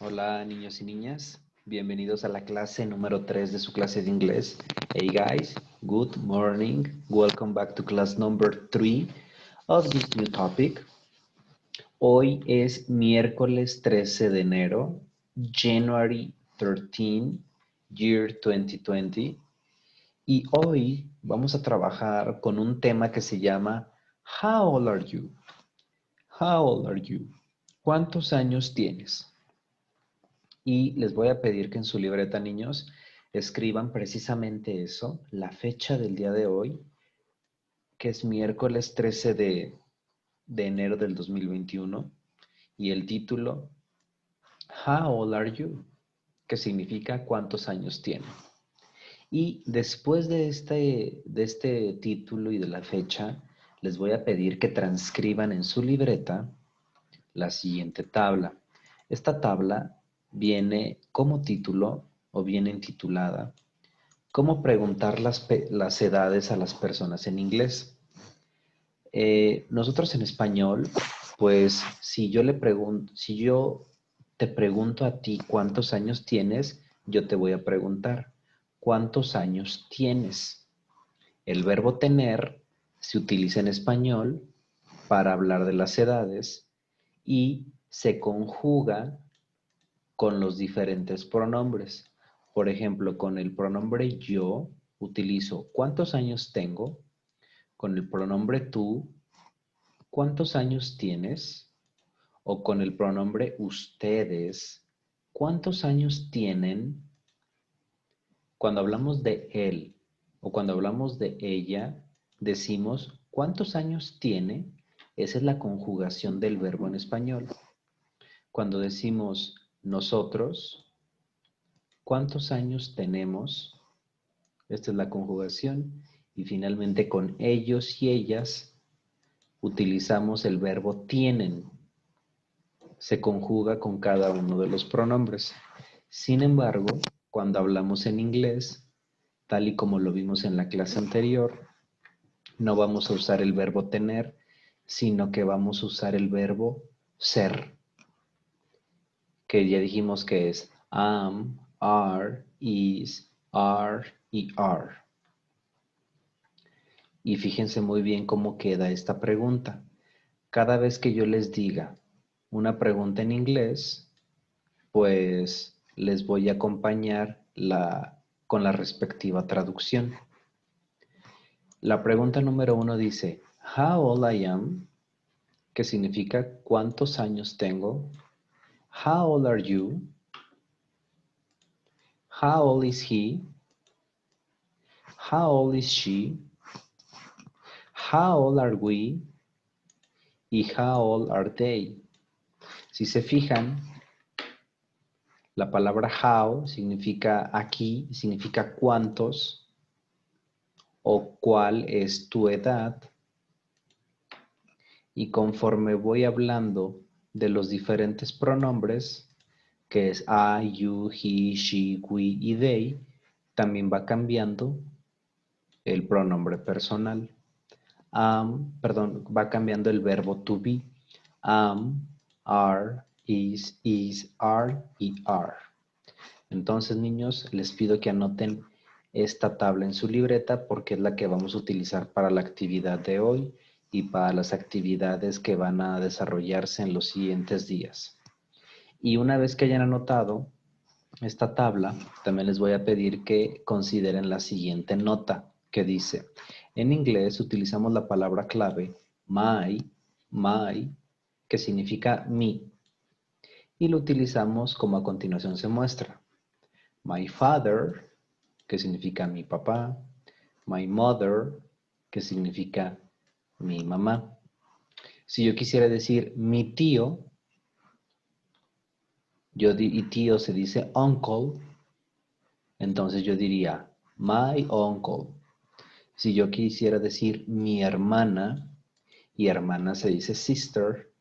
Hola niños y niñas, bienvenidos a la clase número 3 de su clase de inglés. Hey guys, good morning. Welcome back to class number 3 of this new topic. Hoy es miércoles 13 de enero, January 13, year 2020. Y hoy vamos a trabajar con un tema que se llama How old are you? How old are you? ¿Cuántos años tienes? Y les voy a pedir que en su libreta, niños, escriban precisamente eso, la fecha del día de hoy, que es miércoles 13 de enero del 2021, y el título, How old are you? Que significa ¿cuántos años tiene? Y después de este título y de la fecha, les voy a pedir que transcriban en su libreta la siguiente tabla. Esta tabla viene como título o viene intitulada ¿Cómo preguntar las edades a las personas en inglés? Nosotros en español, pues si yo te pregunto a ti cuántos años tienes, yo te voy a preguntar ¿cuántos años tienes? El verbo tener se utiliza en español para hablar de las edades y se conjuga con los diferentes pronombres. Por ejemplo, con el pronombre yo utilizo ¿cuántos años tengo? Con el pronombre tú, ¿cuántos años tienes? O con el pronombre ustedes, ¿cuántos años tienen? Cuando hablamos de él o cuando hablamos de ella, decimos ¿cuántos años tiene? Esa es la conjugación del verbo en español. Cuando decimos nosotros, ¿cuántos años tenemos? Esta es la conjugación. Y finalmente con ellos y ellas utilizamos el verbo tienen. Se conjuga con cada uno de los pronombres. Sin embargo, cuando hablamos en inglés, tal y como lo vimos en la clase anterior, no vamos a usar el verbo tener, sino que vamos a usar el verbo ser, que ya dijimos que es am, are, is, are y are. Y fíjense muy bien cómo queda esta pregunta. Cada vez que yo les diga una pregunta en inglés, pues les voy a acompañar con la respectiva traducción. La pregunta número 1 dice, How old I am? Que significa ¿cuántos años tengo? How old are you? How old is he? How old is she? How old are we? Y how old are they? Si se fijan, la palabra how significa aquí, significa cuántos o cuál es tu edad. Y conforme voy hablando de los diferentes pronombres, que es I, you, he, she, we y they, también va cambiando el pronombre personal. Va cambiando el verbo to be. Am, are, is, are y are. Entonces, niños, les pido que anoten esta tabla en su libreta porque es la que vamos a utilizar para la actividad de hoy y para las actividades que van a desarrollarse en los siguientes días. Y una vez que hayan anotado esta tabla, también les voy a pedir que consideren la siguiente nota que dice, en inglés utilizamos la palabra clave my, que significa mi, y lo utilizamos como a continuación se muestra. My father, que significa mi papá. My mother, que significa mi mamá. Si yo quisiera decir mi tío, y tío se dice uncle, entonces yo diría my uncle. Si yo quisiera decir mi hermana, y hermana se dice sister,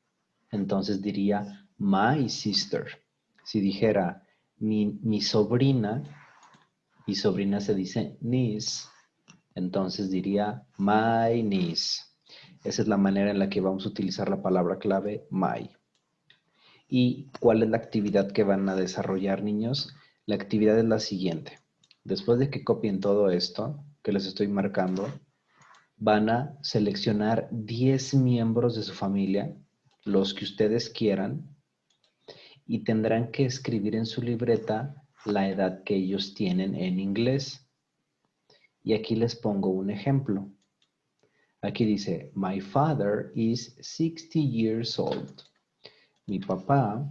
entonces diría my sister. Si dijera mi sobrina, y sobrina se dice niece, entonces diría my niece. Esa es la manera en la que vamos a utilizar la palabra clave my. ¿Y cuál es la actividad que van a desarrollar, niños? La actividad es la siguiente. Después de que copien todo esto que les estoy marcando, van a seleccionar 10 miembros de su familia, los que ustedes quieran, y tendrán que escribir en su libreta la edad que ellos tienen en inglés. Y aquí les pongo un ejemplo. Aquí dice, my father is 60 years old. Mi papá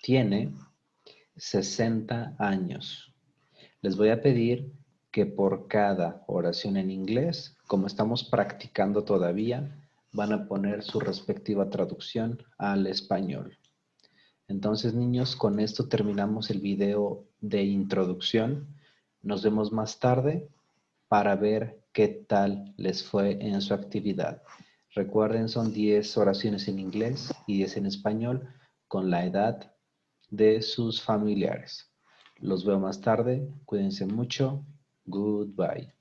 tiene 60 años. Les voy a pedir que por cada oración en inglés, como estamos practicando todavía, van a poner su respectiva traducción al español. Entonces, niños, con esto terminamos el video de introducción. Nos vemos más tarde para ver qué tal les fue en su actividad. Recuerden, son 10 oraciones en inglés y 10 en español con la edad de sus familiares. Los veo más tarde. Cuídense mucho. Goodbye.